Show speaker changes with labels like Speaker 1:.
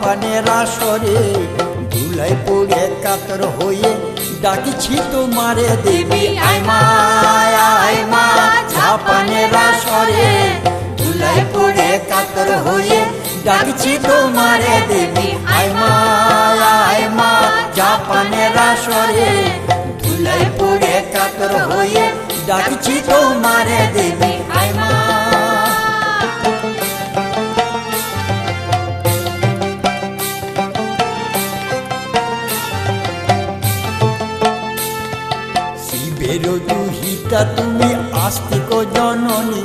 Speaker 1: জাপানের আসরে ধুলাই পড়ে কাতর হয়ে ডাকিছি তোমারে দেবী আইমা আইমা জাপানের আসরে ধুলাই পড়ে কাতর হয়ে ডাকিছি তোমারে দেবী আইমা আইমা জাপানের আসরে ধুলাই পড়ে কাতর হয়ে ডাকিছি তোমারে দেবী আইমা। শিবের দুহিতা তুমি আস্তিক জননী